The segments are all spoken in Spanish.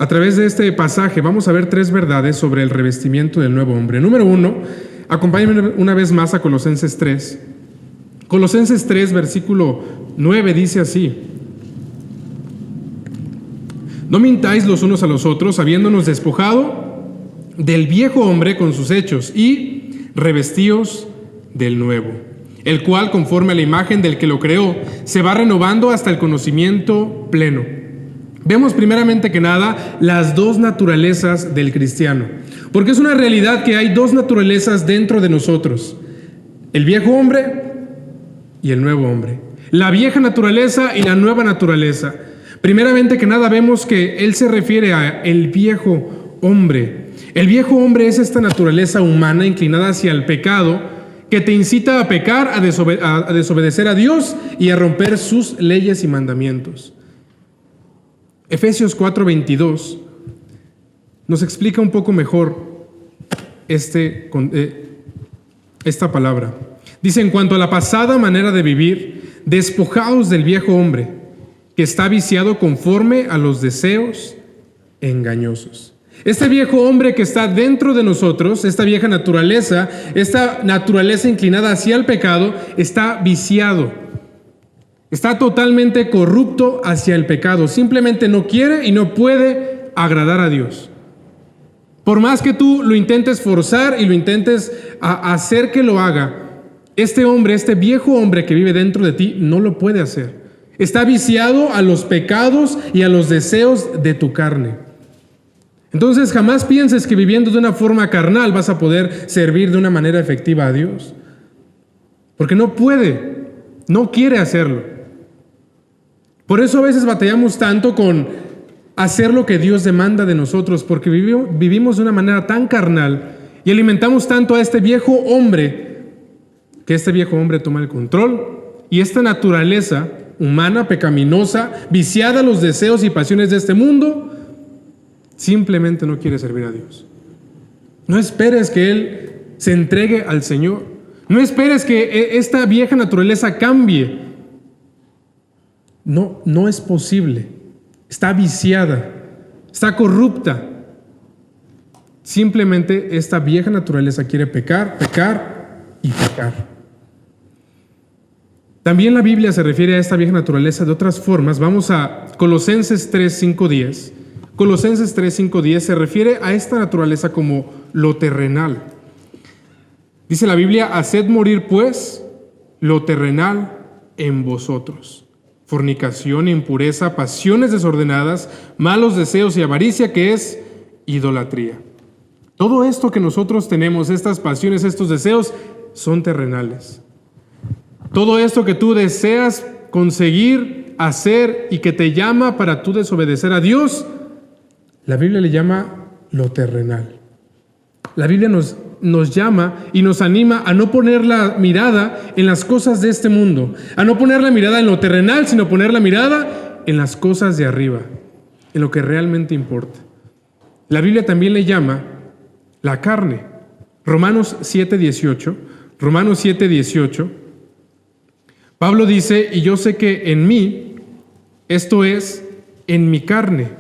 A través de este pasaje vamos a ver 3 verdades sobre el revestimiento del nuevo hombre. Número 1, acompáñenme una vez más a Colosenses 3. Colosenses 3, versículo 9 dice así: no mintáis los unos a los otros, habiéndonos despojado del viejo hombre con sus hechos, y revestíos del nuevo, el cual, conforme a la imagen del que lo creó, se va renovando hasta el conocimiento pleno. Vemos primeramente que nada las 2 naturalezas del cristiano, porque es una realidad que hay 2 naturalezas dentro de nosotros: el viejo hombre y el nuevo hombre, la vieja naturaleza y la nueva naturaleza. Primeramente que nada vemos que él se refiere a el viejo hombre. El viejo hombre es esta naturaleza humana inclinada hacia el pecado que te incita a pecar, a desobedecer a Dios y a romper sus leyes y mandamientos. Efesios 4:22 nos explica un poco mejor esta palabra. Dice: en cuanto a la pasada manera de vivir, despojaos del viejo hombre, que está viciado conforme a los deseos engañosos. Este viejo hombre que está dentro de nosotros, esta vieja naturaleza, esta naturaleza inclinada hacia el pecado, está viciado. Está totalmente corrupto hacia el pecado. Simplemente no quiere y no puede agradar a Dios. Por más que tú lo intentes forzar y lo intentes hacer que lo haga, este hombre, este viejo hombre que vive dentro de ti, no lo puede hacer. Está viciado a los pecados y a los deseos de tu carne. Entonces jamás pienses que viviendo de una forma carnal vas a poder servir de una manera efectiva a Dios. Porque no puede, no quiere hacerlo. Por eso a veces batallamos tanto con hacer lo que Dios demanda de nosotros, porque vivimos de una manera tan carnal y alimentamos tanto a este viejo hombre, que este viejo hombre toma el control y esta naturaleza humana, pecaminosa, viciada a los deseos y pasiones de este mundo, simplemente no quiere servir a Dios. No esperes que Él se entregue al Señor. No esperes que esta vieja naturaleza cambie. No es posible. Está viciada, está corrupta. Simplemente esta vieja naturaleza quiere pecar y pecar. También la Biblia se refiere a esta vieja naturaleza de otras formas. Vamos a Colosenses 3:5-10. Colosenses 3:5-10 se refiere a esta naturaleza como lo terrenal. Dice la Biblia: haced morir pues lo terrenal en vosotros: fornicación, impureza, pasiones desordenadas, malos deseos y avaricia, que es idolatría. Todo esto que nosotros tenemos, estas pasiones, estos deseos, son terrenales. Todo esto que tú deseas conseguir, hacer y que te llama para tú desobedecer a Dios, la Biblia le llama lo terrenal. La Biblia nos llama y nos anima a no poner la mirada en las cosas de este mundo, a no poner la mirada en lo terrenal, sino poner la mirada en las cosas de arriba, en lo que realmente importa. La Biblia también le llama la carne. Romanos 7:18, Pablo dice: y yo sé que en mí, esto es, en mi carne,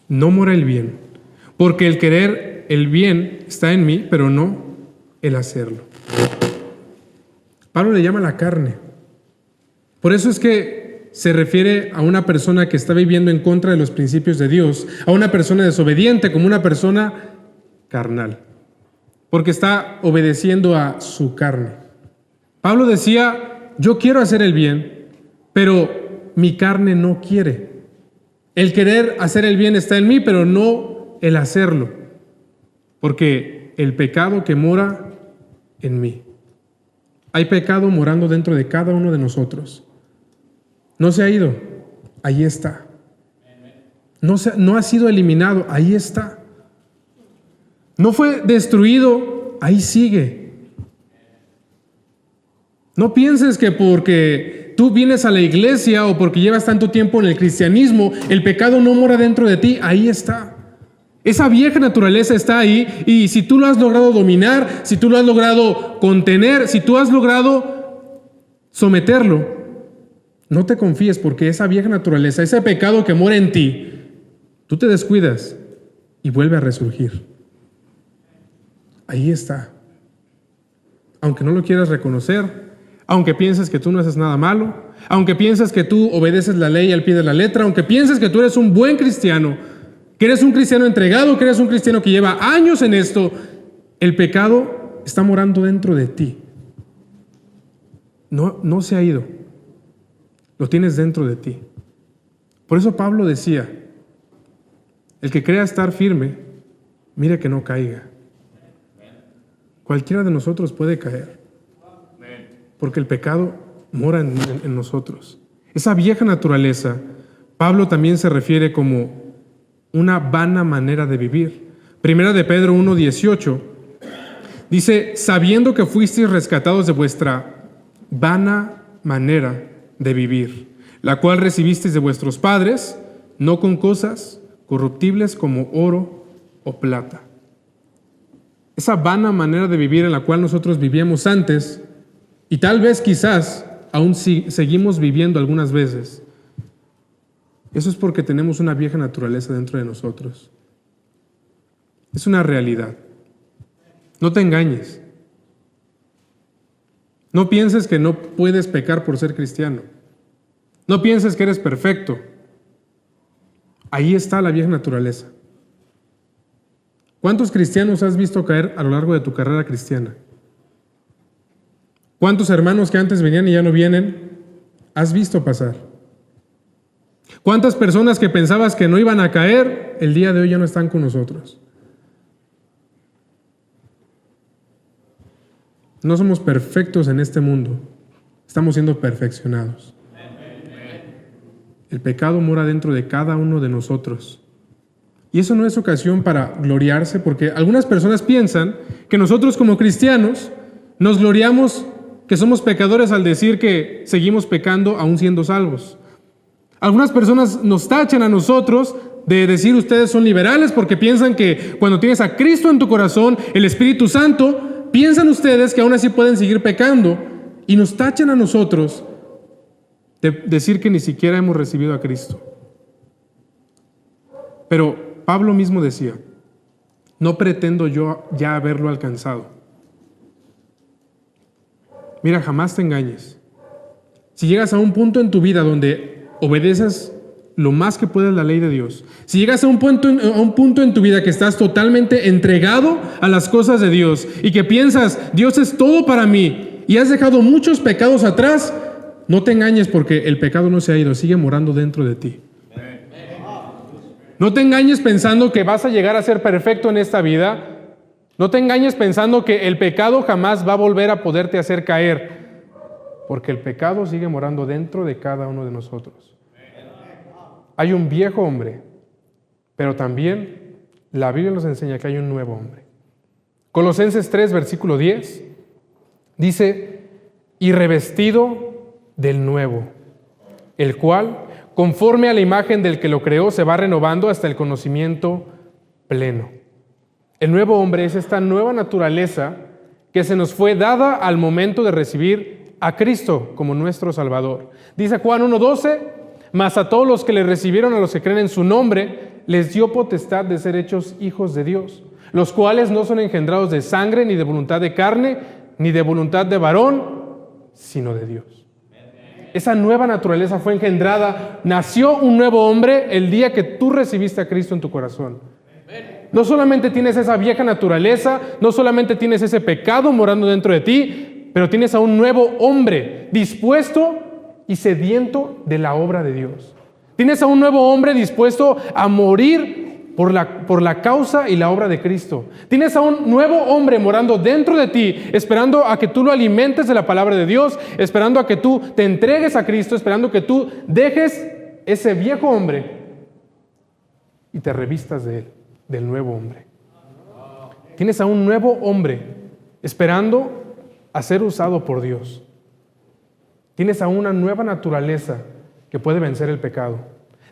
no mora el bien, porque el querer el bien está en mí, pero no el hacerlo. Pablo le llama la carne. Por eso es que se refiere a una persona que está viviendo en contra de los principios de Dios, a una persona desobediente como una persona carnal, porque está obedeciendo a su carne. Pablo decía: yo quiero hacer el bien, pero mi carne no quiere. El querer hacer el bien está en mí, pero no el hacerlo, porque el pecado que mora en mí. Hay pecado morando dentro de cada uno de nosotros. No se ha ido, ahí está. No ha sido eliminado, ahí está. No fue destruido, ahí sigue. No pienses que porque tú vienes a la iglesia o porque llevas tanto tiempo en el cristianismo, el pecado no mora dentro de ti, ahí está. Esa vieja naturaleza está ahí, y si tú lo has logrado dominar, si tú lo has logrado contener, si tú has logrado someterlo, no te confíes, porque esa vieja naturaleza, ese pecado que mora en ti, Tú te descuidas y vuelve a resurgir. Ahí está. Aunque no lo quieras reconocer, aunque pienses que tú no haces nada malo, aunque pienses que tú obedeces la ley al pie de la letra, aunque pienses que tú eres un buen cristiano, que eres un cristiano entregado, que eres un cristiano que lleva años en esto, el pecado está morando dentro de ti. No se ha ido. Lo tienes dentro de ti. Por eso Pablo decía, el que crea estar firme, mire que no caiga. Cualquiera de nosotros puede caer, porque el pecado mora en nosotros. Esa vieja naturaleza, Pablo también se refiere como una vana manera de vivir. Primera de Pedro 1:18 dice, sabiendo que fuisteis rescatados de vuestra vana manera de vivir, la cual recibisteis de vuestros padres, no con cosas corruptibles como oro o plata. Esa vana manera de vivir en la cual nosotros vivíamos antes, y tal vez quizás aún seguimos viviendo algunas veces, eso es porque tenemos una vieja naturaleza dentro de nosotros. Es una realidad. No te engañes. No pienses que no puedes pecar por ser cristiano. No pienses que eres perfecto. Ahí está la vieja naturaleza. ¿Cuántos cristianos has visto caer a lo largo de tu carrera cristiana? ¿Cuántos hermanos que antes venían y ya no vienen has visto pasar? ¿Cuántas personas que pensabas que no iban a caer, el día de hoy ya no están con nosotros? No somos perfectos en este mundo, estamos siendo perfeccionados. El pecado mora dentro de cada uno de nosotros. Y eso no es ocasión para gloriarse, porque algunas personas piensan que nosotros como cristianos nos gloriamos que somos pecadores al decir que seguimos pecando aún siendo salvos. Algunas personas nos tachan a nosotros de decir ustedes son liberales porque piensan que cuando tienes a Cristo en tu corazón, el Espíritu Santo, piensan ustedes que aún así pueden seguir pecando y nos tachan a nosotros de decir que ni siquiera hemos recibido a Cristo. Pero Pablo mismo decía, no pretendo yo ya haberlo alcanzado. Mira, jamás te engañes. Si llegas a un punto en tu vida donde obedeces lo más que puedes la ley de Dios, si llegas a un punto en tu vida que estás totalmente entregado a las cosas de Dios y que piensas, Dios es todo para mí, y has dejado muchos pecados atrás, no te engañes porque el pecado no se ha ido, sigue morando dentro de ti. No te engañes pensando que vas a llegar a ser perfecto en esta vida. No te engañes pensando que el pecado jamás va a volver a poderte hacer caer, porque el pecado sigue morando dentro de cada uno de nosotros. Hay un viejo hombre, pero también la Biblia nos enseña que hay un nuevo hombre. Colosenses 3, versículo 10, dice, y revestido del nuevo, el cual, conforme a la imagen del que lo creó, se va renovando hasta el conocimiento pleno. El nuevo hombre es esta nueva naturaleza que se nos fue dada al momento de recibir a Cristo como nuestro Salvador. Dice Juan 1:12, mas a todos los que le recibieron, a los que creen en su nombre, les dio potestad de ser hechos hijos de Dios, los cuales no son engendrados de sangre, ni de voluntad de carne, ni de voluntad de varón, sino de Dios. Esa nueva naturaleza fue engendrada, nació un nuevo hombre el día que tú recibiste a Cristo en tu corazón. No solamente tienes esa vieja naturaleza, no solamente tienes ese pecado morando dentro de ti, pero tienes a un nuevo hombre dispuesto y sediento de la obra de Dios. Tienes a un nuevo hombre dispuesto a morir por la causa y la obra de Cristo. Tienes a un nuevo hombre morando dentro de ti, esperando a que tú lo alimentes de la palabra de Dios, esperando a que tú te entregues a Cristo, esperando que tú dejes ese viejo hombre y te revistas de él, del nuevo hombre. Tienes a un nuevo hombre esperando a ser usado por Dios. Tienes a una nueva naturaleza que puede vencer el pecado.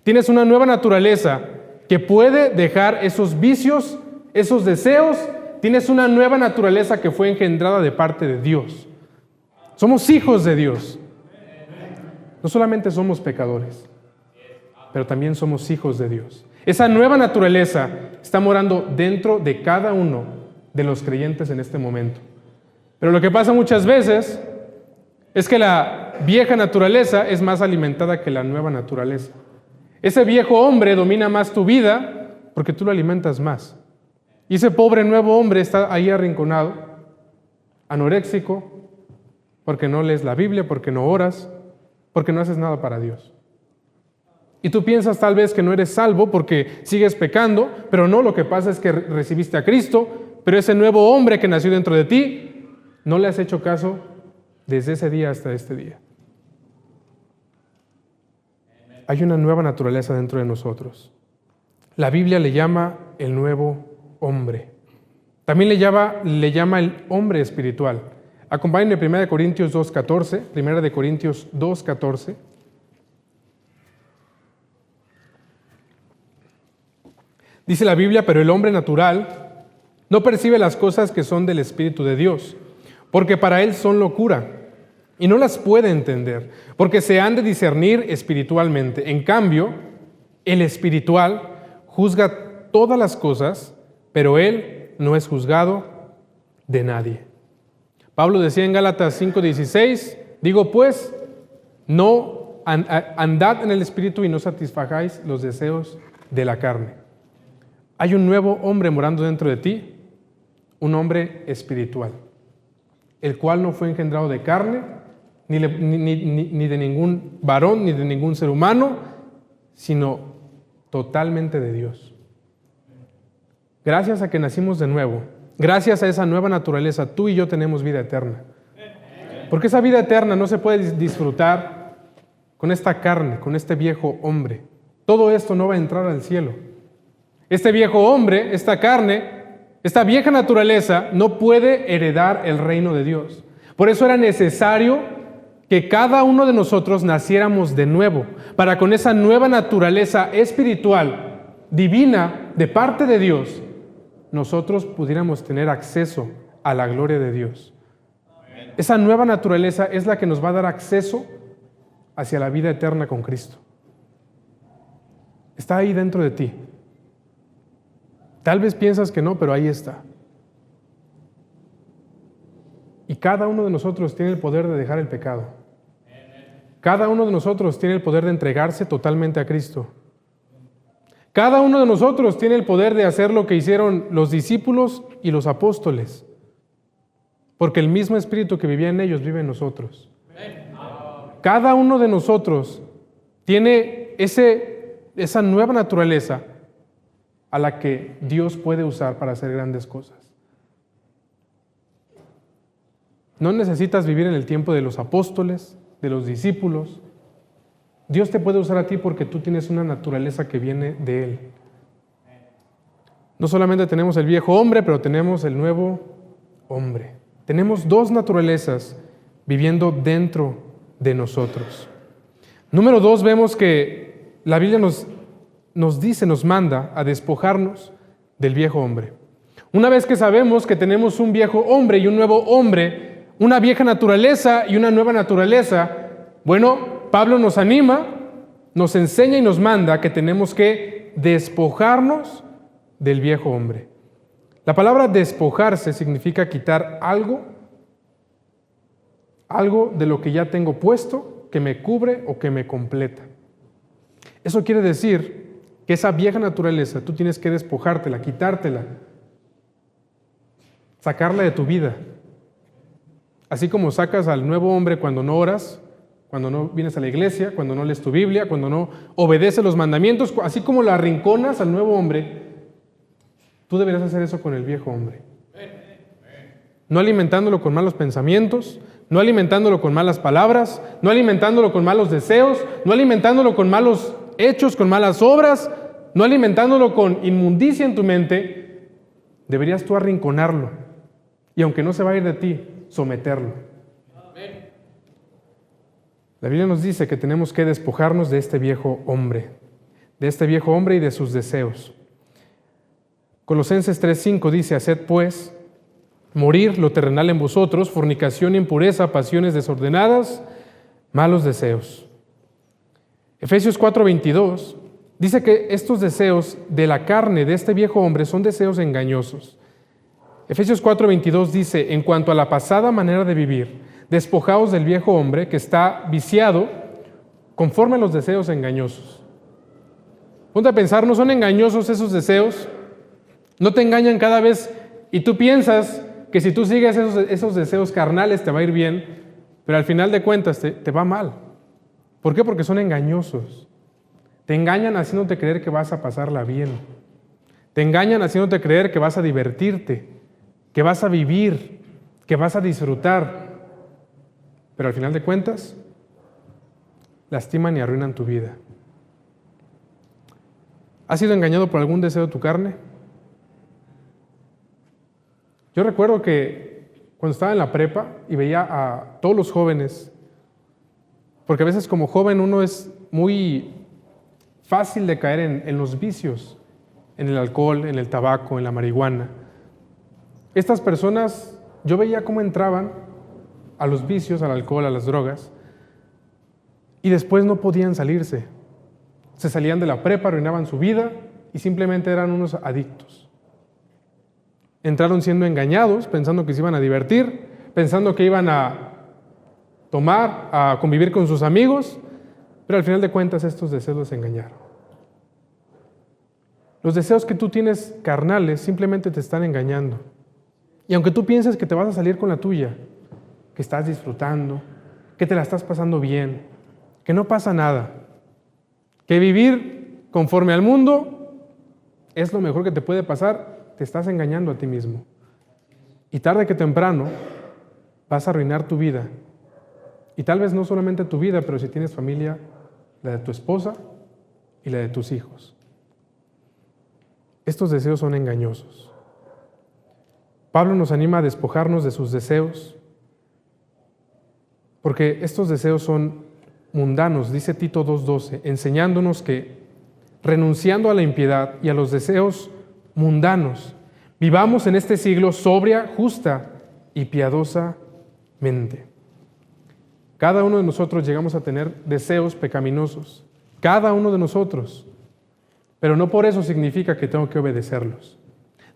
Tienes una nueva naturaleza que puede dejar esos vicios, esos deseos. Tienes una nueva naturaleza que fue engendrada de parte de Dios. Somos hijos de Dios. No solamente somos pecadores, pero también somos hijos de Dios. Esa nueva naturaleza está morando dentro de cada uno de los creyentes en este momento. Pero lo que pasa muchas veces es que la vieja naturaleza es más alimentada que la nueva naturaleza. Ese viejo hombre domina más tu vida porque tú lo alimentas más. Y ese pobre nuevo hombre está ahí arrinconado, anoréxico, porque no lees la Biblia, porque no oras, porque no haces nada para Dios. Y tú piensas tal vez que no eres salvo porque sigues pecando, pero no, lo que pasa es que recibiste a Cristo, pero ese nuevo hombre que nació dentro de ti, no le has hecho caso desde ese día hasta este día. Hay una nueva naturaleza dentro de nosotros. La Biblia le llama el nuevo hombre. También le llama el hombre espiritual. Acompáñenme 1 Corintios 2:14, 1 Corintios 2:14. Dice la Biblia, pero el hombre natural no percibe las cosas que son del Espíritu de Dios, porque para él son locura, y no las puede entender, porque se han de discernir espiritualmente. En cambio, el espiritual juzga todas las cosas, pero él no es juzgado de nadie. Pablo decía en Gálatas 5:16, digo pues, no andad en el Espíritu y no satisfagáis los deseos de la carne. Hay un nuevo hombre morando dentro de ti, un hombre espiritual, el cual no fue engendrado de carne, ni de ningún varón, ni de ningún ser humano, sino totalmente de Dios. Gracias a que nacimos de nuevo, gracias a esa nueva naturaleza, tú y yo tenemos vida eterna. Porque esa vida eterna no se puede disfrutar con esta carne, con este viejo hombre. Todo esto no va a entrar al cielo. Este viejo hombre, esta carne, esta vieja naturaleza no puede heredar el reino de Dios. Por eso era necesario que cada uno de nosotros naciéramos de nuevo, para con esa nueva naturaleza espiritual, divina, de parte de Dios, nosotros pudiéramos tener acceso a la gloria de Dios. Esa nueva naturaleza es la que nos va a dar acceso hacia la vida eterna con Cristo. Está ahí dentro de ti. Tal vez piensas que no, pero ahí está. Y cada uno de nosotros tiene el poder de dejar el pecado. Cada uno de nosotros tiene el poder de entregarse totalmente a Cristo. Cada uno de nosotros tiene el poder de hacer lo que hicieron los discípulos y los apóstoles. Porque el mismo Espíritu que vivía en ellos vive en nosotros. Cada uno de nosotros tiene esa nueva naturaleza a la que Dios puede usar para hacer grandes cosas. No necesitas vivir en el tiempo de los apóstoles, de los discípulos. Dios te puede usar a ti porque tú tienes una naturaleza que viene de Él. No solamente tenemos el viejo hombre, pero tenemos el nuevo hombre. Tenemos dos naturalezas viviendo dentro de nosotros. Número 2, vemos que la Biblia nos manda a despojarnos del viejo hombre. Una vez que sabemos que tenemos un viejo hombre y un nuevo hombre, una vieja naturaleza y una nueva naturaleza, bueno, Pablo nos anima, nos enseña y nos manda que tenemos que despojarnos del viejo hombre. La palabra despojarse significa quitar algo de lo que ya tengo puesto, que me cubre o que me completa. Eso quiere decir que esa vieja naturaleza tú tienes que despojártela, quitártela, sacarla de tu vida. Así como sacas al nuevo hombre cuando no oras, cuando no vienes a la iglesia, cuando no lees tu Biblia, cuando no obedeces los mandamientos, así como la arrinconas al nuevo hombre, tú deberías hacer eso con el viejo hombre. No alimentándolo con malos pensamientos, no alimentándolo con malas palabras, no alimentándolo con malos deseos, no alimentándolo con malos hechos, con malas obras, no alimentándolo con inmundicia en tu mente. Deberías tú arrinconarlo y aunque no se va a ir de ti, someterlo. La Biblia nos dice que tenemos que despojarnos de este viejo hombre y de sus deseos. Colosenses 3:5 dice: haced pues morir lo terrenal en vosotros, fornicación, impureza, pasiones desordenadas, malos deseos. Efesios 4:22 Dice que estos deseos de la carne, de este viejo hombre, son deseos engañosos. Efesios 4:22 dice, en cuanto a la pasada manera de vivir, despojaos del viejo hombre que está viciado conforme a los deseos engañosos. Ponte a pensar, ¿no son engañosos esos deseos? ¿No te engañan cada vez y tú piensas que si tú sigues esos deseos carnales te va a ir bien, pero al final de cuentas te va mal? ¿Por qué? Porque son engañosos. Te engañan haciéndote creer que vas a pasarla bien. Te engañan haciéndote creer que vas a divertirte, que vas a vivir, que vas a disfrutar. Pero al final de cuentas, lastiman y arruinan tu vida. ¿Has sido engañado por algún deseo de tu carne? Yo recuerdo que cuando estaba en la prepa y veía a todos los jóvenes, porque a veces como joven uno es muy fácil de caer en los vicios, en el alcohol, en el tabaco, en la marihuana. Estas personas, yo veía cómo entraban a los vicios, al alcohol, a las drogas, y después no podían salirse. Se salían de la prepa, arruinaban su vida y simplemente eran unos adictos. Entraron siendo engañados, pensando que se iban a divertir, pensando que iban a tomar, a convivir con sus amigos, pero al final de cuentas estos deseos los engañaron. Los deseos que tú tienes carnales simplemente te están engañando. Y aunque tú pienses que te vas a salir con la tuya, que estás disfrutando, que te la estás pasando bien, que no pasa nada, que vivir conforme al mundo es lo mejor que te puede pasar, te estás engañando a ti mismo. Y tarde que temprano vas a arruinar tu vida. Y tal vez no solamente tu vida, pero si tienes familia, la de tu esposa y la de tus hijos. Estos deseos son engañosos. Pablo nos anima a despojarnos de sus deseos, porque estos deseos son mundanos, dice Tito 2:12, enseñándonos que, renunciando a la impiedad y a los deseos mundanos, vivamos en este siglo sobria, justa y piadosamente. Cada uno de nosotros llegamos a tener deseos pecaminosos, cada uno de nosotros, pero no por eso significa que tengo que obedecerlos.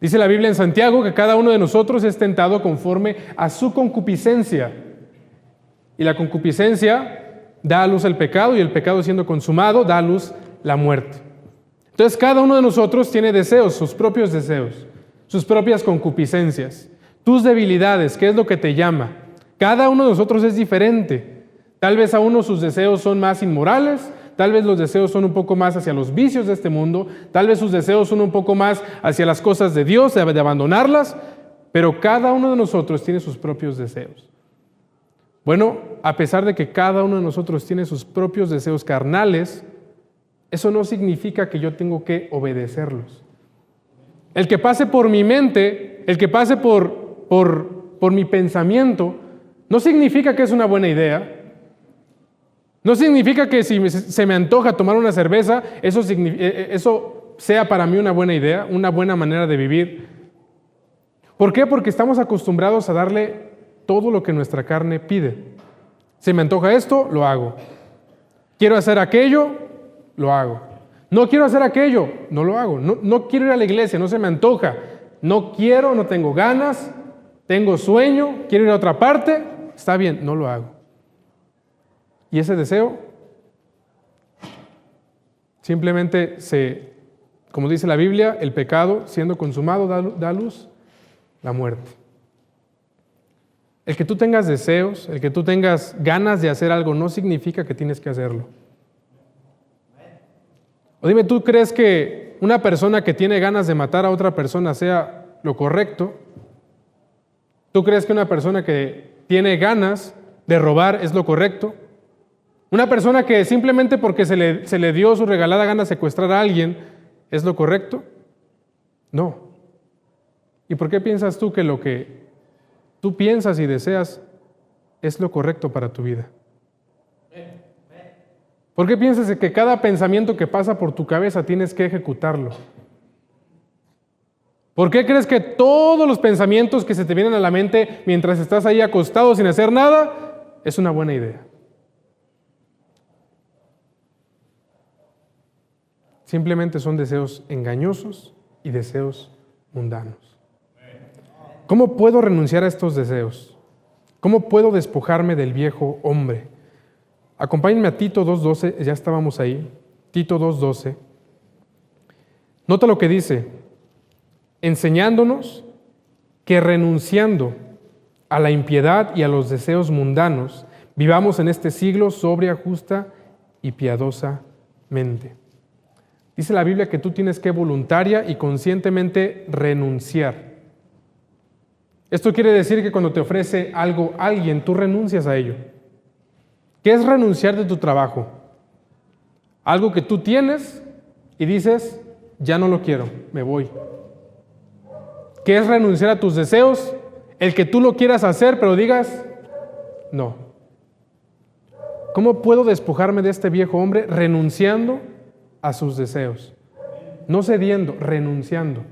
Dice la Biblia en Santiago que cada uno de nosotros es tentado conforme a su concupiscencia. Y la concupiscencia da a luz el pecado, y el pecado siendo consumado da a luz la muerte. Entonces cada uno de nosotros tiene deseos, sus propios deseos, sus propias concupiscencias, tus debilidades, ¿qué es lo que te llama? Cada uno de nosotros es diferente. Tal vez a uno sus deseos son más inmorales, tal vez los deseos son un poco más hacia los vicios de este mundo, tal vez sus deseos son un poco más hacia las cosas de Dios, de abandonarlas, pero cada uno de nosotros tiene sus propios deseos. Bueno, a pesar de que cada uno de nosotros tiene sus propios deseos carnales, eso no significa que yo tengo que obedecerlos. El que pase por mi mente, el que pase por mi pensamiento, no significa que es una buena idea. No significa que si se me antoja tomar una cerveza, eso sea para mí una buena idea, una buena manera de vivir. ¿Por qué? Porque estamos acostumbrados a darle todo lo que nuestra carne pide. Se me antoja esto, lo hago. Quiero hacer aquello, lo hago. No quiero hacer aquello, no lo hago. No quiero ir a la iglesia, no se me antoja. No quiero, no tengo ganas, tengo sueño, quiero ir a otra parte, está bien, no lo hago. Y ese deseo simplemente como dice la Biblia, el pecado siendo consumado da a luz la muerte. El que tú tengas deseos, el que tú tengas ganas de hacer algo no significa que tienes que hacerlo. O dime, ¿tú crees que una persona que tiene ganas de matar a otra persona sea lo correcto? ¿Tú crees que una persona que tiene ganas de robar es lo correcto? ¿Una persona que simplemente porque se le dio su regalada gana secuestrar a alguien es lo correcto? No. ¿Y por qué piensas tú que lo que tú piensas y deseas es lo correcto para tu vida? ¿Por qué piensas que cada pensamiento que pasa por tu cabeza tienes que ejecutarlo? ¿Por qué crees que todos los pensamientos que se te vienen a la mente mientras estás ahí acostado sin hacer nada es una buena idea? Simplemente son deseos engañosos y deseos mundanos. ¿Cómo puedo renunciar a estos deseos? ¿Cómo puedo despojarme del viejo hombre? Acompáñenme a Tito 2:12, ya estábamos ahí. Tito 2:12. Nota lo que dice, enseñándonos que renunciando a la impiedad y a los deseos mundanos, vivamos en este siglo sobria, justa y piadosamente. Dice la Biblia que tú tienes que voluntaria y conscientemente renunciar. Esto quiere decir que cuando te ofrece algo alguien, tú renuncias a ello. ¿Qué es renunciar de tu trabajo? Algo que tú tienes y dices, ya no lo quiero, me voy. ¿Qué es renunciar a tus deseos? El que tú lo quieras hacer, pero digas, no. ¿Cómo puedo despojarme de este viejo hombre? Renunciando a sus deseos. No cediendo, renunciando.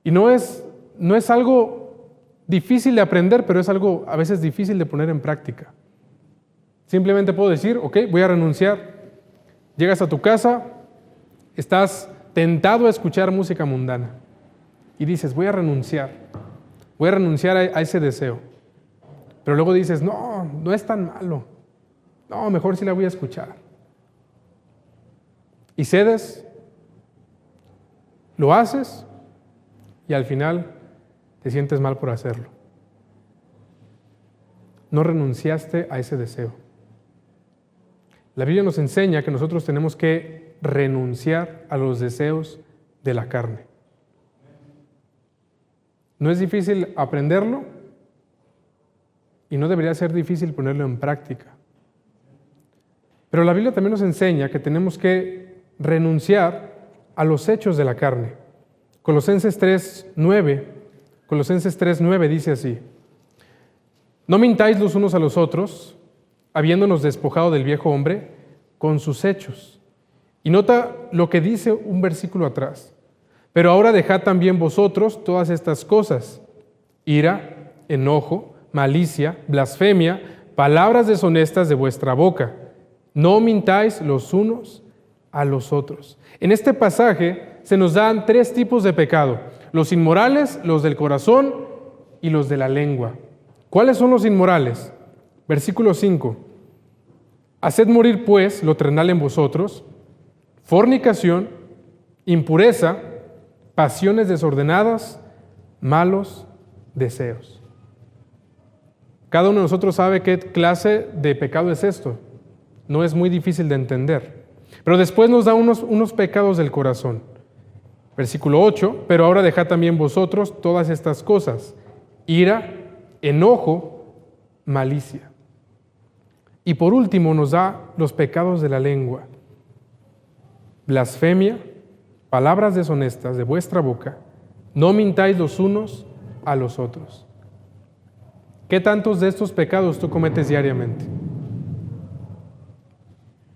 Y no es algo difícil de aprender, pero es algo a veces difícil de poner en práctica. Simplemente puedo decir, ok, voy a renunciar. Llegas a tu casa, estás tentado a escuchar música mundana y dices, voy a renunciar a ese deseo. Pero luego dices, no es tan malo. No, mejor sí la voy a escuchar. Y cedes, lo haces y al final te sientes mal por hacerlo. No renunciaste a ese deseo. La Biblia nos enseña que nosotros tenemos que renunciar a los deseos de la carne. No es difícil aprenderlo y no debería ser difícil ponerlo en práctica. Pero la Biblia también nos enseña que tenemos que renunciar a los hechos de la carne. Colosenses 3:9 dice así: no mintáis los unos a los otros, habiéndonos despojado del viejo hombre con sus hechos. Y nota lo que dice un versículo atrás. Pero ahora dejad también vosotros todas estas cosas: ira, enojo, malicia, blasfemia, palabras deshonestas de vuestra boca. No mintáis los unos a los otros. En este pasaje se nos dan 3 tipos de pecado: los inmorales, los del corazón y los de la lengua. ¿Cuáles son los inmorales? Versículo 5. Haced morir pues lo terrenal en vosotros: fornicación, impureza, pasiones desordenadas, malos deseos. Cada uno de nosotros sabe qué clase de pecado es esto. No es muy difícil de entender. Pero después nos da unos pecados del corazón. Versículo 8, pero ahora dejad también vosotros todas estas cosas: ira, enojo, malicia. Y por último nos da los pecados de la lengua: blasfemia, palabras deshonestas de vuestra boca. No mintáis los unos a los otros. ¿Qué tantos de estos pecados tú cometes diariamente?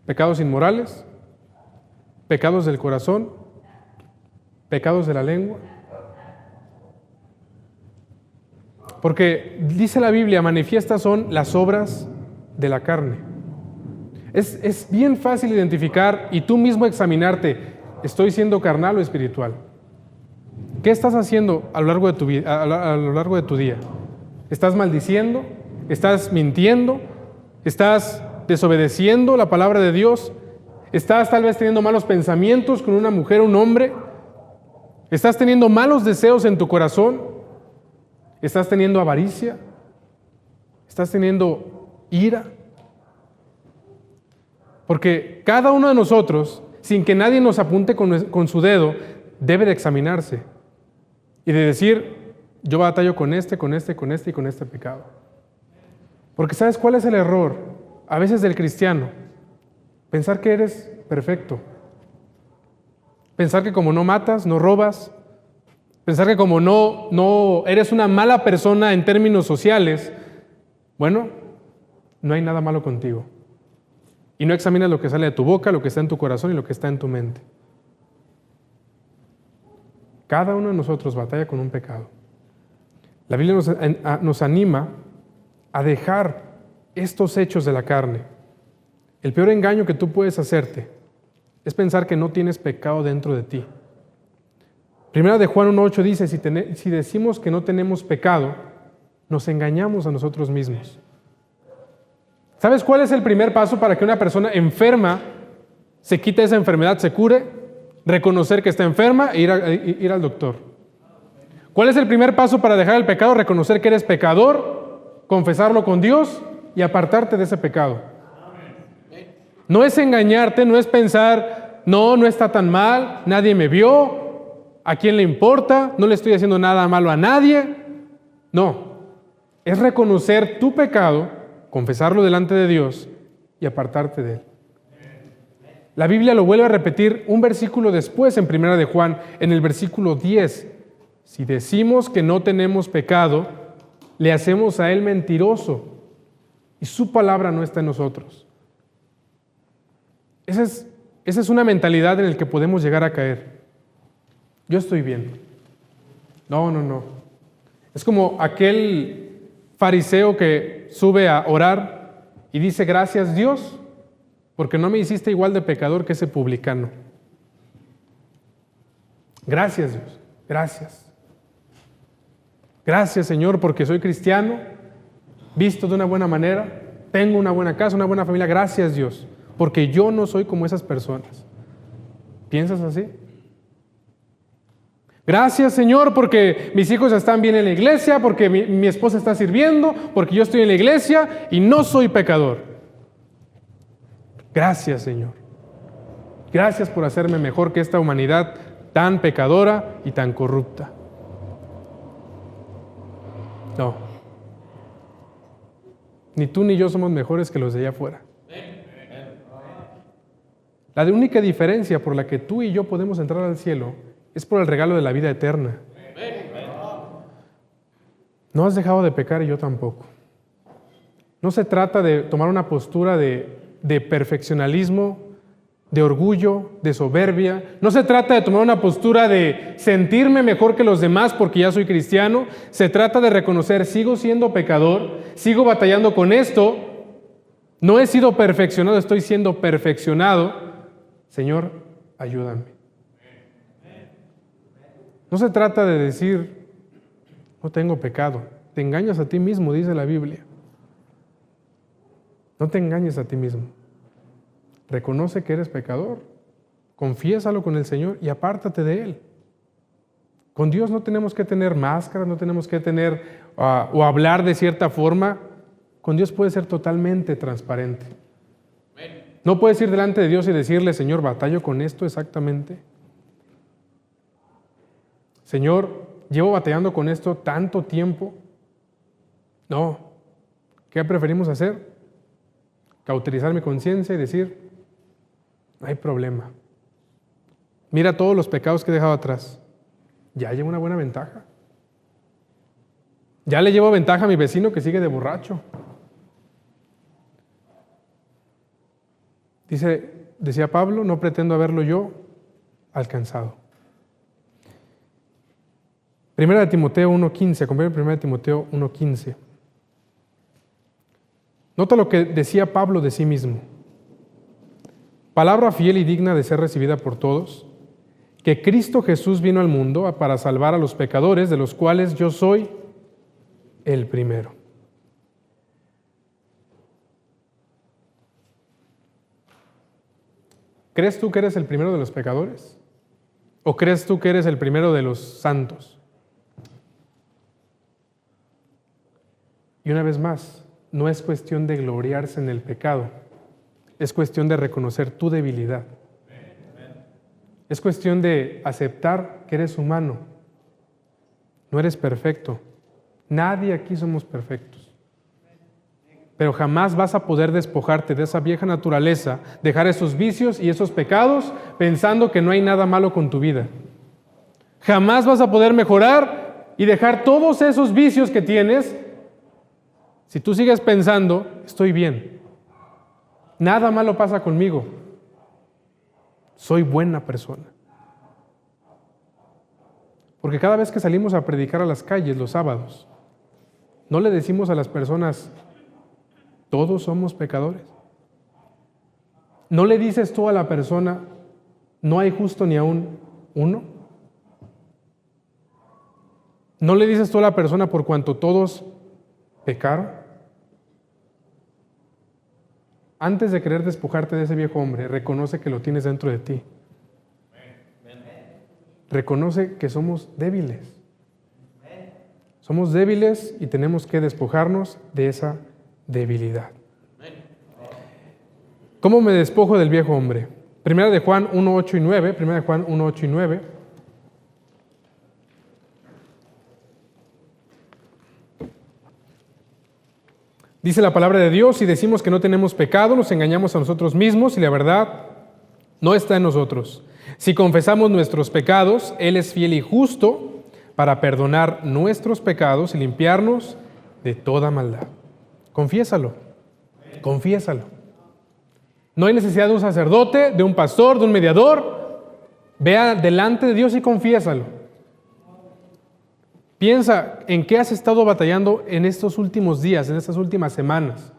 Pecados inmorales, pecados del corazón, pecados de la lengua. Porque dice la Biblia, manifiestas son las obras de la carne. Es bien fácil identificar y tú mismo examinarte: ¿estoy siendo carnal o espiritual? ¿Qué estás haciendo a lo largo de tu vida, a lo largo de tu día? ¿Estás maldiciendo? ¿Estás mintiendo? ¿Estás desobedeciendo la palabra de Dios? ¿Estás tal vez teniendo malos pensamientos con una mujer o un hombre? ¿Estás teniendo malos deseos en tu corazón? ¿Estás teniendo avaricia? ¿Estás teniendo ira? Porque cada uno de nosotros, sin que nadie nos apunte con su dedo, debe de examinarse y de decir: yo batallo con este y con este pecado. Porque ¿sabes cuál es el error a veces del cristiano? Pensar que eres perfecto. Pensar que como no matas, no robas. Pensar que como no eres una mala persona en términos sociales, bueno, no hay nada malo contigo. Y no examinas lo que sale de tu boca, lo que está en tu corazón y lo que está en tu mente. Cada uno de nosotros batalla con un pecado. La Biblia nos anima a dejar estos hechos de la carne. El peor engaño que tú puedes hacerte es pensar que no tienes pecado dentro de ti. Primera de Juan 1:8 dice, si decimos que no tenemos pecado, nos engañamos a nosotros mismos. ¿Sabes cuál es el primer paso para que una persona enferma se quite esa enfermedad, se cure? Reconocer que está enferma e ir al doctor. ¿Cuál es el primer paso para dejar el pecado? Reconocer que eres pecador, confesarlo con Dios y apartarte de ese pecado. No es engañarte, no es pensar, no está tan mal, nadie me vio, ¿a quién le importa? No le estoy haciendo nada malo a nadie. No, es reconocer tu pecado, confesarlo delante de Dios y apartarte de él. La Biblia lo vuelve a repetir un versículo después en Primera de Juan, en el versículo 10. Si decimos que no tenemos pecado, le hacemos a él mentiroso y su palabra no está en nosotros. Esa es una mentalidad en la que podemos llegar a caer. Yo estoy bien. No. Es como aquel fariseo que sube a orar y dice, gracias Dios, porque no me hiciste igual de pecador que ese publicano. Gracias Dios, gracias. Gracias Señor, porque soy cristiano, visto de una buena manera, tengo una buena casa, una buena familia. Gracias Dios, porque yo no soy como esas personas. ¿Piensas así? Gracias Señor, porque mis hijos están bien en la iglesia, porque mi esposa está sirviendo, porque yo estoy en la iglesia y no soy pecador. Gracias Señor. Gracias por hacerme mejor que esta humanidad tan pecadora y tan corrupta. No. Ni tú ni yo somos mejores que los de allá afuera. La única diferencia por la que tú y yo podemos entrar al cielo es por el regalo de la vida eterna. No has dejado de pecar y yo tampoco. No se trata de tomar una postura de perfeccionalismo, de orgullo, de soberbia. No se trata de tomar una postura de sentirme mejor que los demás porque ya soy cristiano. Se trata de reconocer, sigo siendo pecador, sigo batallando con esto, no he sido perfeccionado, estoy siendo perfeccionado. Señor, ayúdame. No se trata de decir, no tengo pecado. Te engañas a ti mismo, dice la Biblia. No te engañes a ti mismo. Reconoce que eres pecador, confiésalo con el Señor y apártate de Él. Con Dios no tenemos que tener máscaras, no tenemos que tener o hablar de cierta forma. Con Dios puedes ser totalmente transparente. No puedes ir delante de Dios y decirle, Señor, batallo con esto exactamente. Señor, llevo batallando con esto tanto tiempo. No. ¿Qué preferimos hacer? Cauterizar mi conciencia y decir, no hay problema. Mira todos los pecados que he dejado atrás. Ya llevo una buena ventaja. Ya le llevo ventaja a mi vecino que sigue de borracho. Decía Pablo, no pretendo haberlo yo alcanzado. Primera de Timoteo 1:15, acompáñame Primera de Timoteo 1:15. Nota lo que decía Pablo de sí mismo. Palabra fiel y digna de ser recibida por todos, que Cristo Jesús vino al mundo para salvar a los pecadores, de los cuales yo soy el primero. ¿Crees tú que eres el primero de los pecadores? ¿O crees tú que eres el primero de los santos? Y una vez más, no es cuestión de gloriarse en el pecado, es cuestión de reconocer tu debilidad. Es cuestión de aceptar que eres humano, no eres perfecto. Nadie aquí somos perfectos. Pero jamás vas a poder despojarte de esa vieja naturaleza, dejar esos vicios y esos pecados pensando que no hay nada malo con tu vida. Jamás vas a poder mejorar y dejar todos esos vicios que tienes si tú sigues pensando, estoy bien, nada malo pasa conmigo, soy buena persona. Porque cada vez que salimos a predicar a las calles los sábados, no le decimos a las personas, todos somos pecadores. No le dices tú a la persona, ¿No hay justo ni aún uno? ¿No le dices tú a la persona por cuanto todos pecaron? Antes de querer despojarte de ese viejo hombre, reconoce que lo tienes dentro de ti. Reconoce que somos débiles. Somos débiles y tenemos que despojarnos de esa debilidad. ¿Cómo me despojo del viejo hombre? Primera de Juan 1, 8 y 9. Primera de Juan 1, 8 y 9. Dice la palabra de Dios: si decimos que no tenemos pecado, nos engañamos a nosotros mismos y la verdad no está en nosotros. Si confesamos nuestros pecados, Él es fiel y justo para perdonar nuestros pecados y limpiarnos de toda maldad. Confiésalo, confiésalo. No hay necesidad de un sacerdote, de un pastor, de un mediador. Vea delante de Dios y confiésalo. Piensa en qué has estado batallando en estos últimos días, en estas últimas semanas.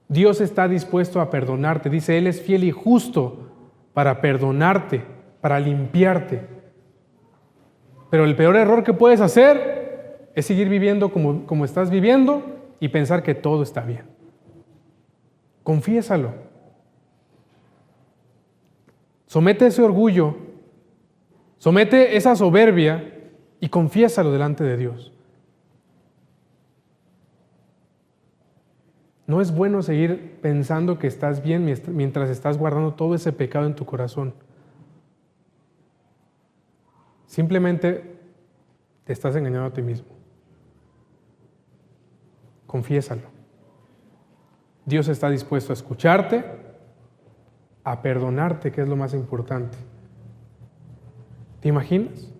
Dios está dispuesto a perdonarte. Dice, Él es fiel y justo para perdonarte, para limpiarte. Pero el peor error que puedes hacer es seguir viviendo como estás viviendo y pensar que todo está bien. Confiésalo. Somete ese orgullo, somete esa soberbia y confiésalo delante de Dios. No es bueno seguir pensando que estás bien mientras estás guardando todo ese pecado en tu corazón. Simplemente te estás engañando a ti mismo. Confiésalo. Dios está dispuesto a escucharte, a perdonarte, que es lo más importante. ¿Te imaginas?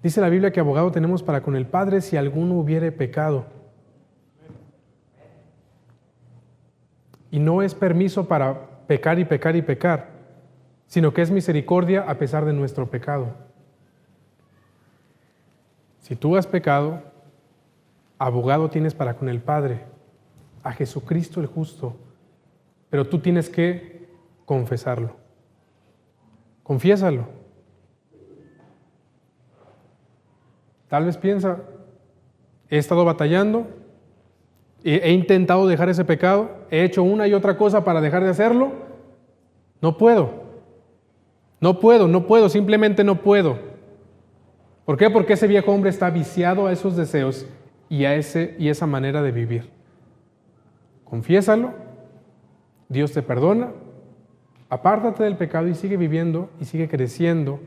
Dice la Biblia que abogado tenemos para con el Padre si alguno hubiere pecado. Y no es permiso para pecar y pecar y pecar, sino que es misericordia a pesar de nuestro pecado. Si tú has pecado, abogado tienes para con el Padre, a Jesucristo el justo, pero tú tienes que confesarlo. Confiésalo. Tal vez piensa, he estado batallando, he intentado dejar ese pecado, he hecho una y otra cosa para dejar de hacerlo, no puedo, simplemente no puedo. ¿Por qué? Porque ese viejo hombre está viciado a esos deseos y a esa manera de vivir. Confiésalo, Dios te perdona, apártate del pecado y sigue viviendo y sigue creciendo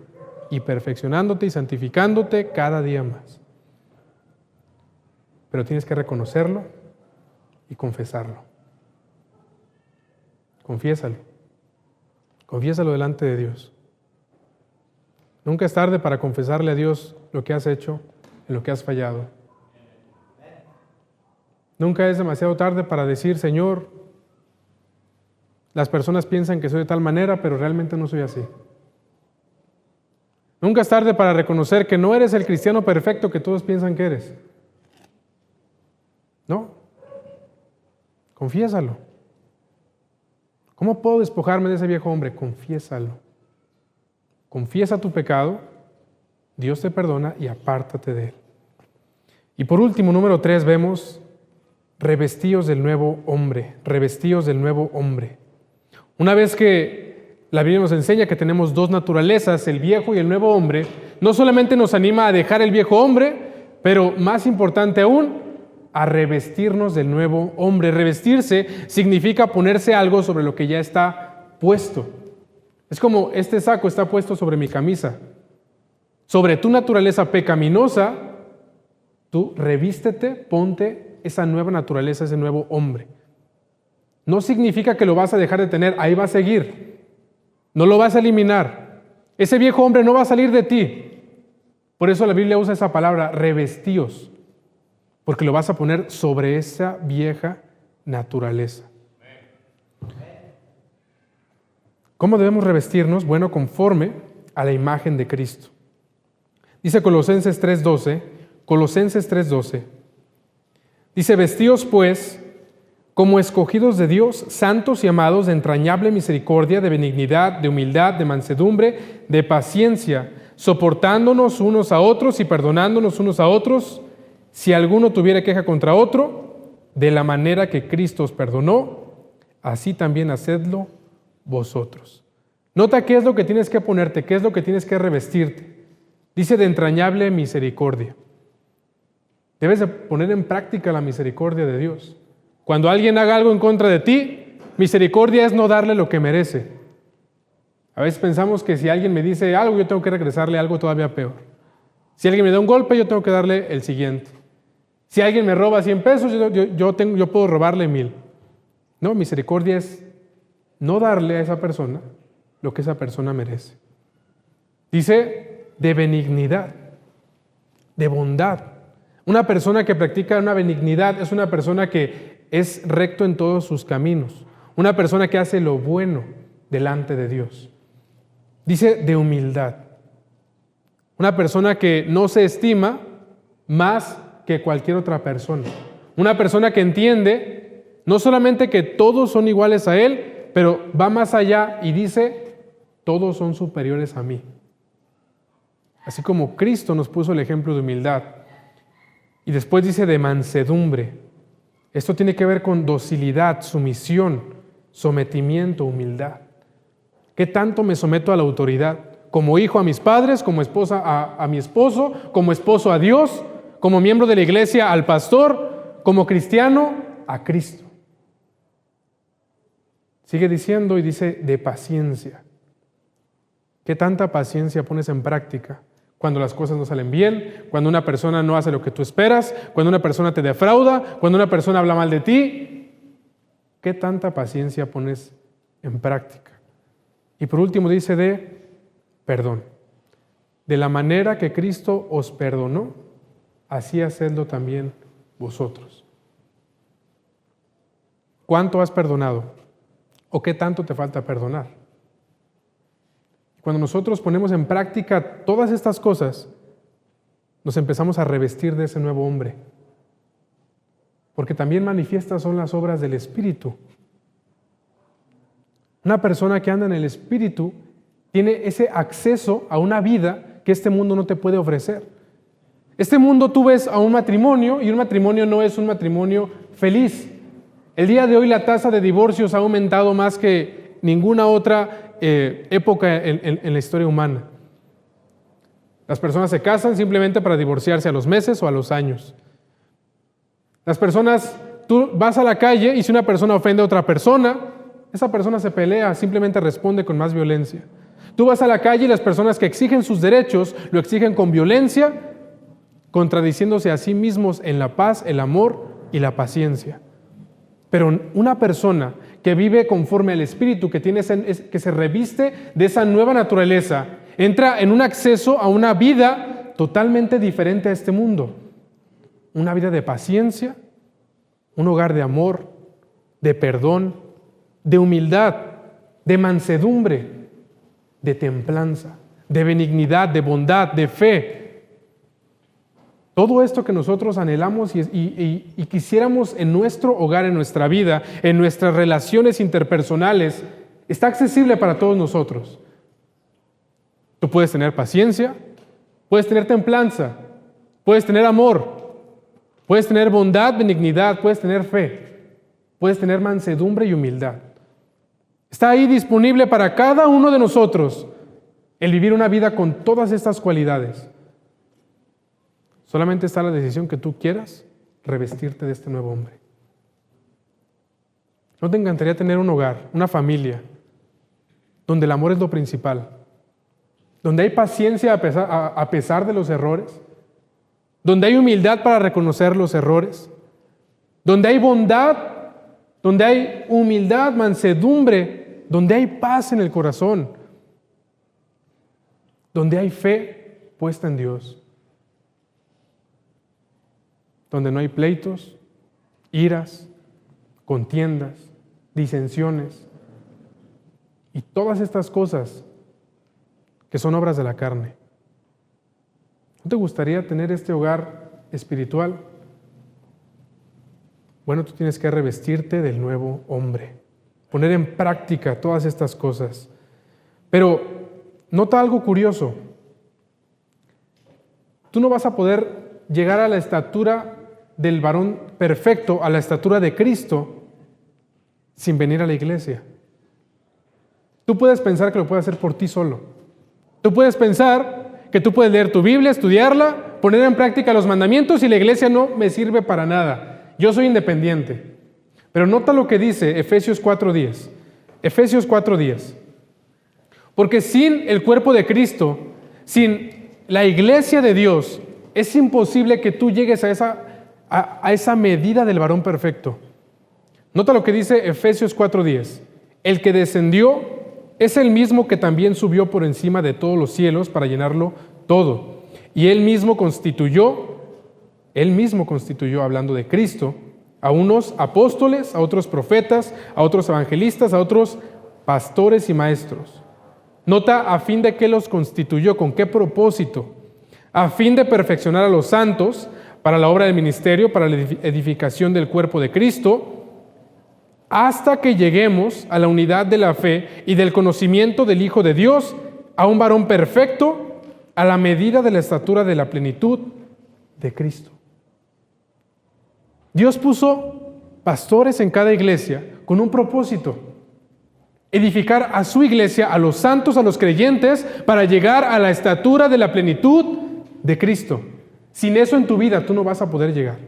y perfeccionándote y santificándote cada día más. Pero tienes que reconocerlo y confesarlo. Confiésalo. Confiésalo delante de Dios. Nunca es tarde para confesarle a Dios lo que has hecho, en lo que has fallado. Nunca es demasiado tarde para decir, Señor, las personas piensan que soy de tal manera, pero realmente no soy así. Nunca es tarde para reconocer que no eres el cristiano perfecto que todos piensan que eres. No. Confiésalo. ¿Cómo puedo despojarme de ese viejo hombre? Confiésalo. Confiesa tu pecado, Dios te perdona y apártate de él. Y por último, número 3, vemos revestíos del nuevo hombre, revestíos del nuevo hombre. Una vez que la Biblia nos enseña que tenemos dos naturalezas, el viejo y el nuevo hombre, no solamente nos anima a dejar el viejo hombre, pero más importante aún, a revestirnos del nuevo hombre. Revestirse significa ponerse algo sobre lo que ya está puesto. Es como este saco está puesto sobre mi camisa. Sobre tu naturaleza pecaminosa, tú revístete, ponte esa nueva naturaleza, ese nuevo hombre. No significa que lo vas a dejar de tener, ahí va a seguir. No lo vas a eliminar. Ese viejo hombre no va a salir de ti. Por eso la Biblia usa esa palabra, revestíos, porque lo vas a poner sobre esa vieja naturaleza. ¿Cómo debemos revestirnos? Bueno, conforme a la imagen de Cristo. Dice Colosenses 3:12, dice, vestíos pues como escogidos de Dios, santos y amados, de entrañable misericordia, de benignidad, de humildad, de mansedumbre, de paciencia, soportándonos unos a otros y perdonándonos unos a otros, si alguno tuviera queja contra otro, de la manera que Cristo os perdonó, así también hacedlo vosotros. Nota qué es lo que tienes que ponerte, qué es lo que tienes que revestirte. Dice de entrañable misericordia. Debes de poner en práctica la misericordia de Dios. Cuando alguien haga algo en contra de ti, misericordia es no darle lo que merece. A veces pensamos que si alguien me dice algo, yo tengo que regresarle algo todavía peor. Si alguien me da un golpe, yo tengo que darle el siguiente. Si alguien me roba 100 pesos, yo puedo robarle 1000. No, misericordia es no darle a esa persona lo que esa persona merece. Dice de benignidad, de bondad. Una persona que practica una benignidad es una persona que es recto en todos sus caminos. Una persona que hace lo bueno delante de Dios. Dice de humildad. Una persona que no se estima más que cualquier otra persona. Una persona que entiende no solamente que todos son iguales a él, pero va más allá y dice, todos son superiores a mí. Así como Cristo nos puso el ejemplo de humildad. Y después dice de mansedumbre. Esto tiene que ver con docilidad, sumisión, sometimiento, humildad. ¿Qué tanto me someto a la autoridad? Como hijo a mis padres, como esposa a mi esposo, como esposo a Dios, como miembro de la iglesia al pastor, como cristiano a Cristo. Sigue diciendo y dice de paciencia. ¿Qué tanta paciencia pones en práctica? Cuando las cosas no salen bien, cuando una persona no hace lo que tú esperas, cuando una persona te defrauda, cuando una persona habla mal de ti, ¿qué tanta paciencia pones en práctica? Y por último dice de perdón. De la manera que Cristo os perdonó, así hacedlo también vosotros. ¿Cuánto has perdonado? ¿O qué tanto te falta perdonar? Cuando nosotros ponemos en práctica todas estas cosas, nos empezamos a revestir de ese nuevo hombre. Porque también manifiestas son las obras del Espíritu. Una persona que anda en el Espíritu tiene ese acceso a una vida que este mundo no te puede ofrecer. Este mundo tú ves a un matrimonio y un matrimonio no es un matrimonio feliz. El día de hoy la tasa de divorcios ha aumentado más que ninguna otra época en la historia humana. Las personas se casan simplemente para divorciarse a los meses o a los años. Las personas, tú vas a la calle y si una persona ofende a otra persona, esa persona se pelea, simplemente responde con más violencia. Tú vas a la calle y las personas que exigen sus derechos lo exigen con violencia, contradiciéndose a sí mismos en la paz, el amor y la paciencia. Pero una persona que vive conforme al Espíritu, que se reviste de esa nueva naturaleza, entra en un acceso a una vida totalmente diferente a este mundo. Una vida de paciencia, un hogar de amor, de perdón, de humildad, de mansedumbre, de templanza, de benignidad, de bondad, de fe. Todo esto que nosotros anhelamos y quisiéramos en nuestro hogar, en nuestra vida, en nuestras relaciones interpersonales, está accesible para todos nosotros. Tú puedes tener paciencia, puedes tener templanza, puedes tener amor, puedes tener bondad, benignidad, puedes tener fe, puedes tener mansedumbre y humildad. Está ahí disponible para cada uno de nosotros el vivir una vida con todas estas cualidades. Solamente está la decisión que tú quieras revestirte de este nuevo hombre. ¿No te encantaría tener un hogar, una familia, donde el amor es lo principal? Donde hay paciencia a pesar de los errores, donde hay humildad para reconocer los errores, donde hay bondad, donde hay humildad, mansedumbre, donde hay paz en el corazón, donde hay fe puesta en Dios, donde no hay pleitos, iras, contiendas, disensiones y todas estas cosas que son obras de la carne. ¿No te gustaría tener este hogar espiritual? Bueno, tú tienes que revestirte del nuevo hombre, poner en práctica todas estas cosas. Pero nota algo curioso. Tú no vas a poder llegar a la estatura del varón perfecto, a la estatura de Cristo, sin venir a la iglesia. Tú puedes pensar que lo puedes hacer por ti solo. Tú puedes pensar que tú puedes leer tu Biblia, estudiarla, poner en práctica los mandamientos y la iglesia no me sirve para nada. Yo soy independiente. Pero nota lo que dice Efesios 4:10. Efesios 4:10. Porque sin el cuerpo de Cristo, sin la iglesia de Dios, es imposible que tú llegues a esa medida del varón perfecto. Nota lo que dice Efesios 4:10. El que descendió es el mismo que también subió por encima de todos los cielos para llenarlo todo. Y él mismo constituyó, hablando de Cristo, a unos apóstoles, a otros profetas, a otros evangelistas, a otros pastores y maestros. Nota, a fin de que los constituyó, ¿con qué propósito? A fin de perfeccionar a los santos para la obra del ministerio, para la edificación del cuerpo de Cristo, hasta que lleguemos a la unidad de la fe y del conocimiento del Hijo de Dios, a un varón perfecto, a la medida de la estatura de la plenitud de Cristo. Dios puso pastores en cada iglesia con un propósito: edificar a su iglesia, a los santos, a los creyentes, para llegar a la estatura de la plenitud de Cristo. Sin eso en tu vida tú no vas a poder llegar.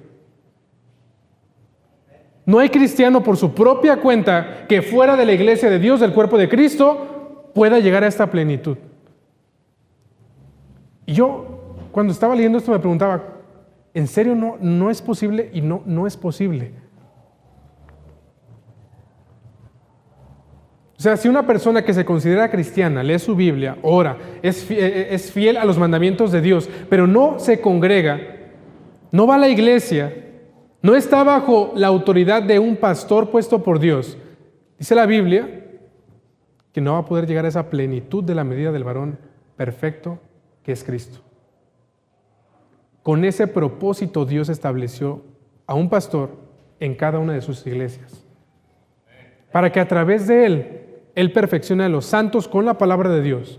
No hay cristiano por su propia cuenta que fuera de la iglesia de Dios, del cuerpo de Cristo, pueda llegar a esta plenitud. Y yo, cuando estaba leyendo esto, me preguntaba, ¿en serio no es posible? Y no es posible. O sea, si una persona que se considera cristiana, lee su Biblia, ora, es fiel a los mandamientos de Dios, pero no se congrega, no va a la iglesia, no está bajo la autoridad de un pastor puesto por Dios, dice la Biblia que no va a poder llegar a esa plenitud de la medida del varón perfecto que es Cristo. Con ese propósito Dios estableció a un pastor en cada una de sus iglesias, para que a través de él perfeccione a los santos con la palabra de Dios,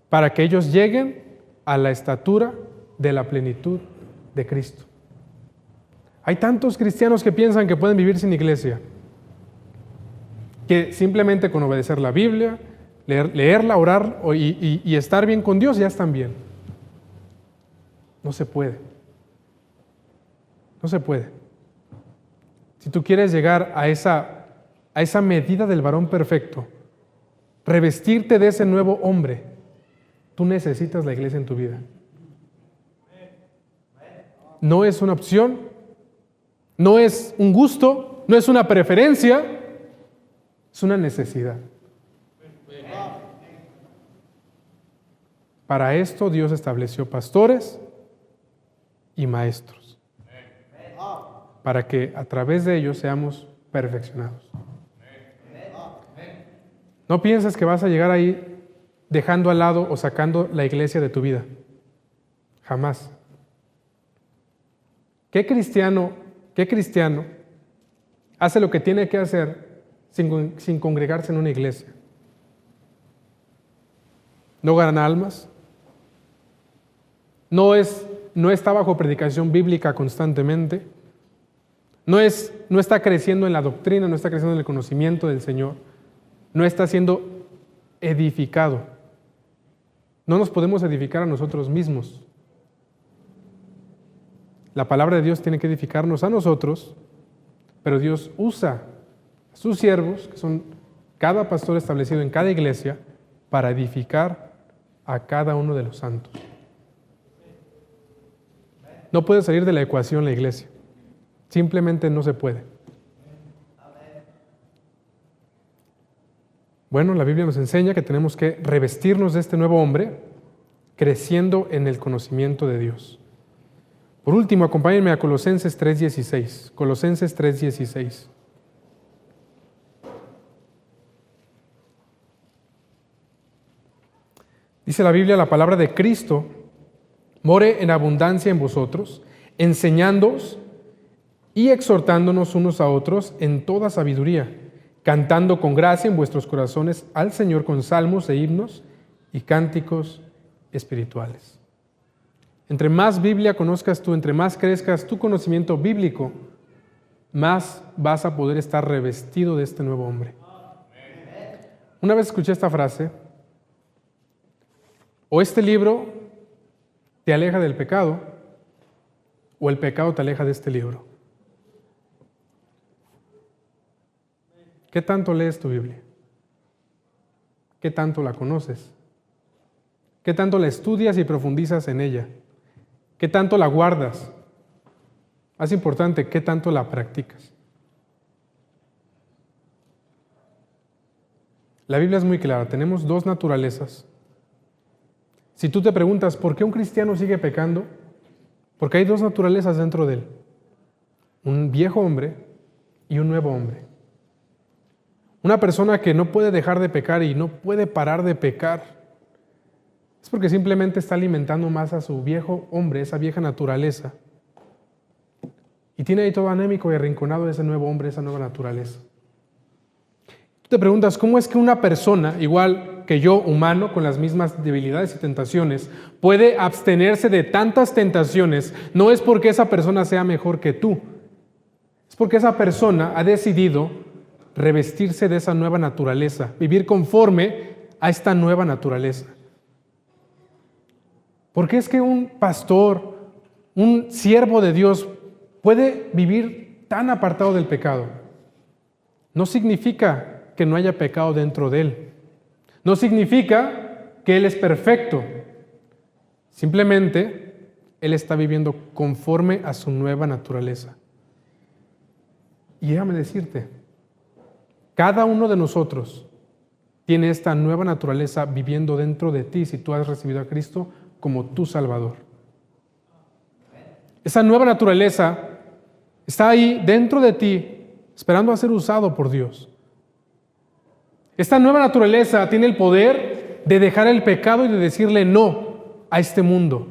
para que ellos lleguen a la estatura de la plenitud de Cristo. Hay tantos cristianos que piensan que pueden vivir sin iglesia, que simplemente con obedecer la Biblia, leerla, orar y estar bien con Dios ya están bien. No se puede. No se puede. Si tú quieres llegar a esa medida del varón perfecto, revestirte de ese nuevo hombre, tú necesitas la iglesia en tu vida. No es una opción, no es un gusto, no es una preferencia, es una necesidad. Para esto Dios estableció pastores y maestros, para que a través de ellos seamos perfeccionados. No pienses que vas a llegar ahí dejando al lado o sacando la iglesia de tu vida. Jamás. ¿Qué cristiano hace lo que tiene que hacer sin congregarse en una iglesia? No gana almas, no está bajo predicación bíblica constantemente, no está creciendo en la doctrina, no está creciendo en el conocimiento del Señor, no está siendo edificado. No nos podemos edificar a nosotros mismos. La palabra de Dios tiene que edificarnos a nosotros, pero Dios usa a sus siervos, que son cada pastor establecido en cada iglesia, para edificar a cada uno de los santos. No puede salir de la ecuación la iglesia. Simplemente no se puede. Bueno, la Biblia nos enseña que tenemos que revestirnos de este nuevo hombre, creciendo en el conocimiento de Dios. Por último, acompáñenme a Colosenses 3:16. Colosenses 3:16. Dice la Biblia, la palabra de Cristo more en abundancia en vosotros, enseñándoos y exhortándonos unos a otros en toda sabiduría, cantando con gracia en vuestros corazones al Señor con salmos e himnos y cánticos espirituales. Entre más Biblia conozcas tú, entre más crezcas tu conocimiento bíblico, más vas a poder estar revestido de este nuevo hombre. Una vez escuché esta frase: o este libro te aleja del pecado, o el pecado te aleja de este libro. ¿Qué tanto lees tu Biblia? ¿Qué tanto la conoces? ¿Qué tanto la estudias y profundizas en ella? ¿Qué tanto la guardas? Más importante, ¿qué tanto la practicas? La Biblia es muy clara, tenemos dos naturalezas. Si tú te preguntas, ¿por qué un cristiano sigue pecando? Porque hay dos naturalezas dentro de él. Un viejo hombre y un nuevo hombre. Una persona que no puede dejar de pecar y no puede parar de pecar es porque simplemente está alimentando más a su viejo hombre, esa vieja naturaleza. Y tiene ahí todo anémico y arrinconado ese nuevo hombre, esa nueva naturaleza. Tú te preguntas, ¿cómo es que una persona, igual que yo, humano, con las mismas debilidades y tentaciones, puede abstenerse de tantas tentaciones? No es porque esa persona sea mejor que tú. Es porque esa persona ha decidido revestirse de esa nueva naturaleza, vivir conforme a esta nueva naturaleza. ¿Por qué es que un pastor, un siervo de Dios, puede vivir tan apartado del pecado? No significa que no haya pecado dentro de él. No significa que él es perfecto. Simplemente él está viviendo conforme a su nueva naturaleza. Y déjame decirte, cada uno de nosotros tiene esta nueva naturaleza viviendo dentro de ti si tú has recibido a Cristo como tu Salvador. Esa nueva naturaleza está ahí dentro de ti, esperando a ser usado por Dios. Esta nueva naturaleza tiene el poder de dejar el pecado y de decirle no a este mundo.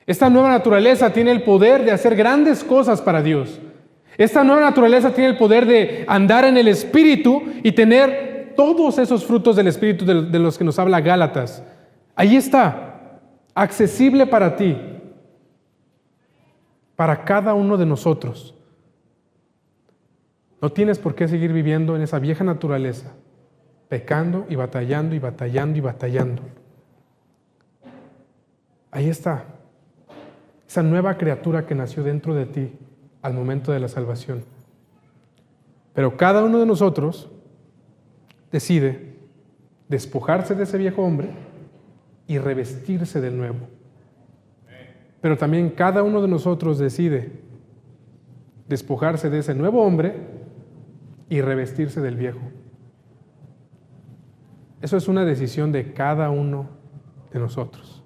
Esta nueva naturaleza tiene el poder de hacer grandes cosas para Dios. Esta nueva naturaleza tiene el poder de andar en el Espíritu y tener todos esos frutos del Espíritu de los que nos habla Gálatas. Ahí está, accesible para ti, para cada uno de nosotros. No tienes por qué seguir viviendo en esa vieja naturaleza, pecando y batallando y batallando y batallando. Ahí está, esa nueva criatura que nació dentro de ti al momento de la salvación. Pero cada uno de nosotros decide despojarse de ese viejo hombre y revestirse del nuevo. Pero también cada uno de nosotros decide despojarse de ese nuevo hombre y revestirse del viejo. Eso es una decisión de cada uno de nosotros.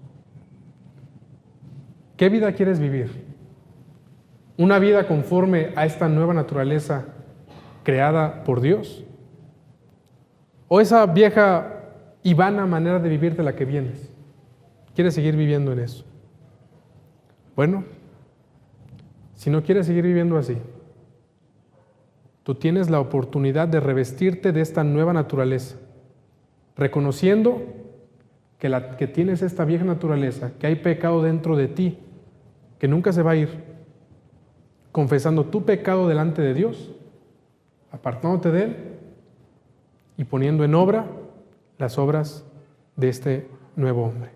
¿Qué vida quieres vivir? ¿Una vida conforme a esta nueva naturaleza creada por Dios? ¿O esa vieja y vana manera de vivir de la que vienes? ¿Quieres seguir viviendo en eso? Bueno, si no quieres seguir viviendo así, tú tienes la oportunidad de revestirte de esta nueva naturaleza, reconociendo que tienes esta vieja naturaleza, que hay pecado dentro de ti, que nunca se va a ir, confesando tu pecado delante de Dios, apartándote de Él y poniendo en obra las obras de este nuevo hombre.